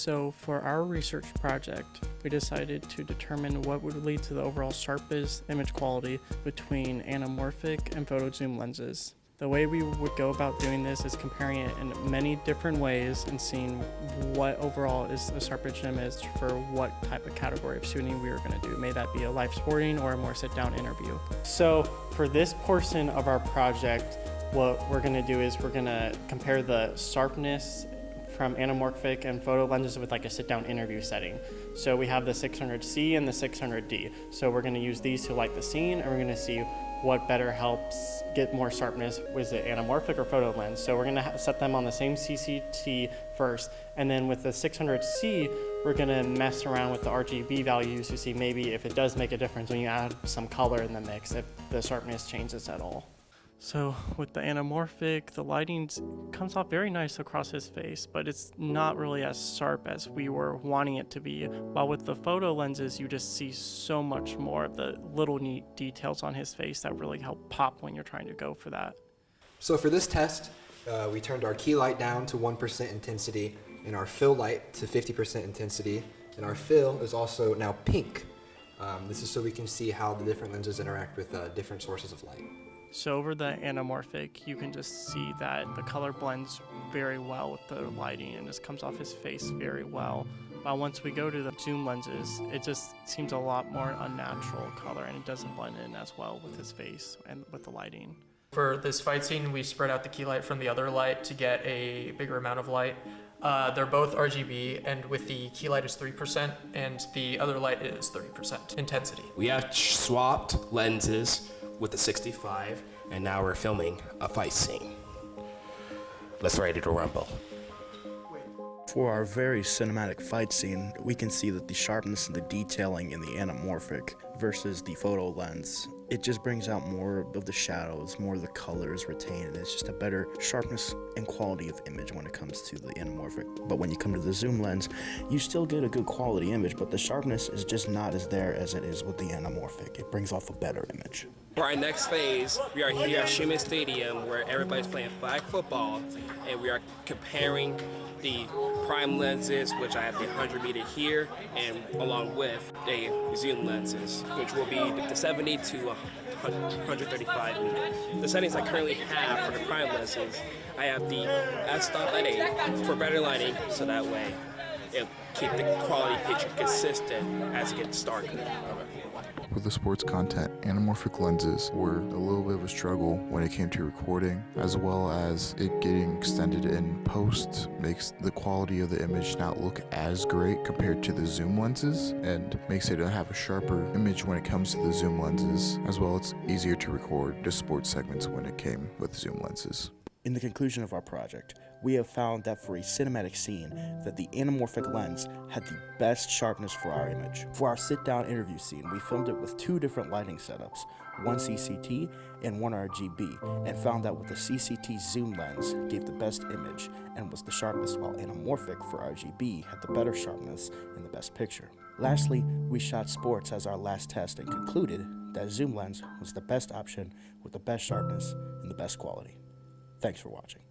So for our research project, we decided to determine what would lead to the overall sharpest image quality between anamorphic and photo zoom lenses. The way we would go about doing this is comparing it in many different ways and seeing what overall is the sharpest image for what type of category of shooting we were going to do. May that be a live sporting or a more sit-down interview. So for this portion of our project, what we're going to do is we're going to compare the sharpness from anamorphic and photo lenses with like a sit-down interview setting. So we have the 600C and the 600D. So we're going to use these to light the scene, and we're going to see what better helps get more sharpness. Was it anamorphic or photo lens? So we're going to set them on the same CCT first, and then with the 600C, we're going to mess around with the RGB values to see maybe if it does make a difference when you add some color in the mix, if the sharpness changes at all. So with the anamorphic, the lighting comes off very nice across his face, but it's not really as sharp as we were wanting it to be. While with the photo lenses, you just see so much more of the little neat details on his face that really help pop when you're trying to go for that. So for this test, we turned our key light down to 1% intensity and our fill light to 50% intensity, and our fill is also now pink. This is so we can see how the different lenses interact with different sources of light. So over the anamorphic, you can just see that the color blends very well with the lighting and just comes off his face very well. While once we go to the zoom lenses, it just seems a lot more unnatural color, and it doesn't blend in as well with his face and with the lighting. For this fight scene, we spread out the key light from the other light to get a bigger amount of light. They're both RGB, and with the key light is 3% and the other light is 30% intensity. We have swapped lenses with the 65, and now we're filming a fight scene. Let's ready to rumble. For our very cinematic fight scene, we can see that the sharpness and the detailing in the anamorphic versus the photo lens, it just brings out more of the shadows, more of the colors retained, and it's just a better sharpness and quality of image when it comes to the anamorphic. But when you come to the zoom lens, you still get a good quality image, but the sharpness is just not as there as it is with the anamorphic. It brings off a better image. For our next phase, we are here at Schumann Stadium where everybody's playing flag football, and we are comparing the prime lenses, which I have the 100 meter here, and along with the zoom lenses, which will be the 70 to 135 meter. The settings I currently have for the prime lenses, I have the f-stop at 8 for better lighting, so that way it'll keep the quality picture consistent as it gets darker. With the sports content, anamorphic lenses were a little bit of a struggle when it came to recording, as well as it getting extended in post makes the quality of the image not look as great compared to the zoom lenses, and makes it have a sharper image when it comes to the zoom lenses. As well, it's easier to record the sports segments when it came with zoom lenses. In the conclusion of our project, we have found that for a cinematic scene, that the anamorphic lens had the best sharpness for our image. For our sit-down interview scene, we filmed it with two different lighting setups, one CCT and one RGB, and found that with the CCT zoom lens gave the best image and was the sharpest, while anamorphic for RGB had the better sharpness and the best picture. Lastly, we shot sports as our last test and concluded that zoom lens was the best option with the best sharpness and the best quality. Thanks for watching.